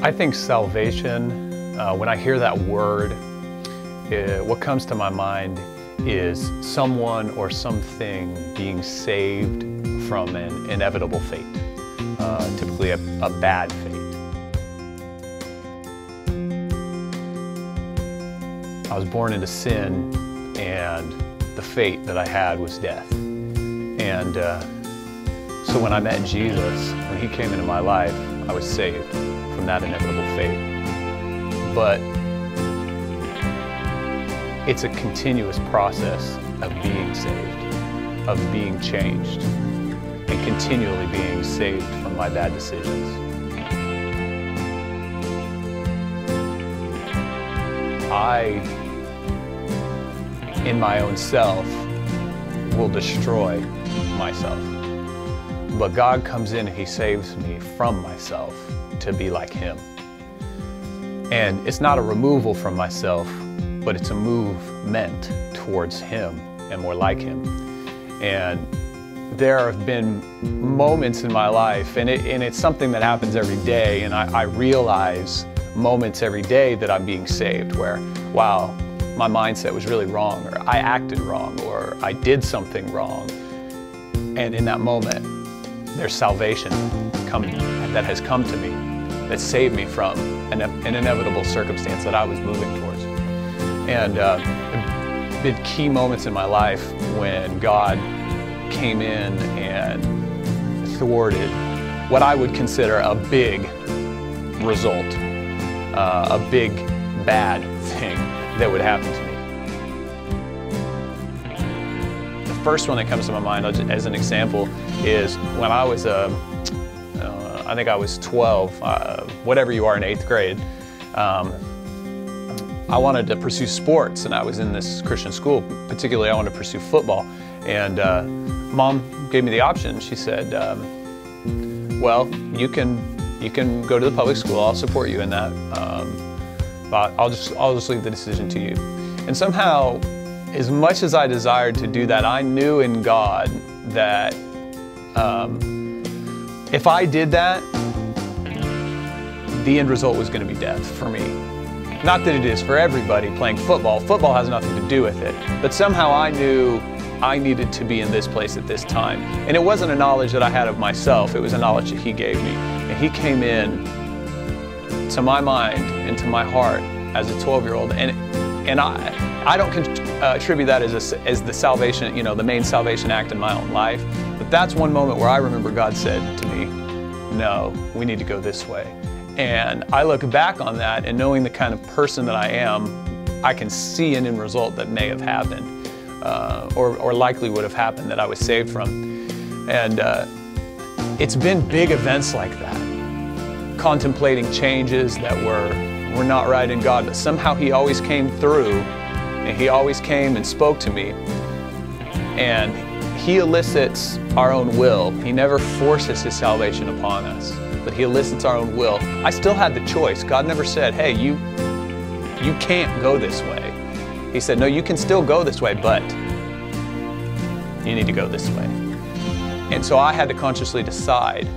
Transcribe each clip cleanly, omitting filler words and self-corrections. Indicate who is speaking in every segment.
Speaker 1: I think salvation, when I hear that word, what comes to my mind is someone or something being saved from an inevitable fate, typically a bad fate. I was born into sin, and the fate that I had was death. And so when I met Jesus, when He came into my life, I was saved from that inevitable fate. But it's a continuous process of being saved, of being changed, and continually being saved from my bad decisions. I, in my own self, will destroy myself. But God comes in and He saves me from myself to be like Him. And it's not a removal from myself, but it's a movement towards Him and more like Him. And there have been moments in my life, and it's something that happens every day, and I realize moments every day that I'm being saved where, wow, my mindset was really wrong, or I acted wrong, or I did something wrong. And in that moment, there's salvation that has come to me, that saved me from an inevitable circumstance that I was moving towards. And been key moments in my life when God came in and thwarted what I would consider a big result, a big bad thing that would happen to me. The first one that comes to my mind as an example is when I was, I think I was 12, whatever you are in 8th grade. I wanted to pursue sports, and I was in this Christian school. Particularly, I wanted to pursue football. And Mom gave me the option. She said, well, you can go to the public school. I'll support you in that. But I'll just leave the decision to you. And somehow, as much as I desired to do that, I knew in God that if I did that, the end result was going to be death for me. Not that it is for everybody playing football. Football has nothing to do with it. But somehow I knew I needed to be in this place at this time. And it wasn't a knowledge that I had of myself. It was a knowledge that He gave me. And He came in to my mind and to my heart as a 12-year-old. And I don't attribute that as the salvation, the main salvation act in my own life. But that's one moment where I remember God said to me, no, we need to go this way. And I look back on that, and knowing the kind of person that I am, I can see an end result that may have happened, or likely would have happened, that I was saved from. And it's been big events like that, contemplating changes that were not right in God, but somehow He always came through, and He always came and spoke to me. And He elicits our own will. He never forces His salvation upon us, but He elicits our own will. I still had the choice. God never said, hey, you can't go this way. He said, no, you can still go this way, but you need to go this way. And so I had to consciously decide,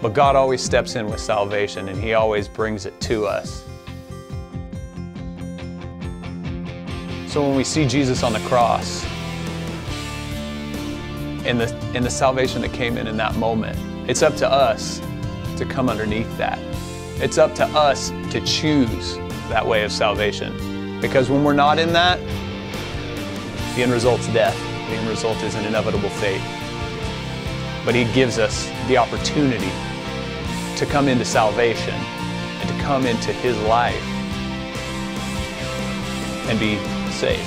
Speaker 1: but God always steps in with salvation, and He always brings it to us. So when we see Jesus on the cross, and the salvation that came in that moment, it's up to us to come underneath that. It's up to us to choose that way of salvation. Because when we're not in that, the end result's death. The end result is an inevitable fate. But He gives us the opportunity to come into salvation and to come into His life and be saved.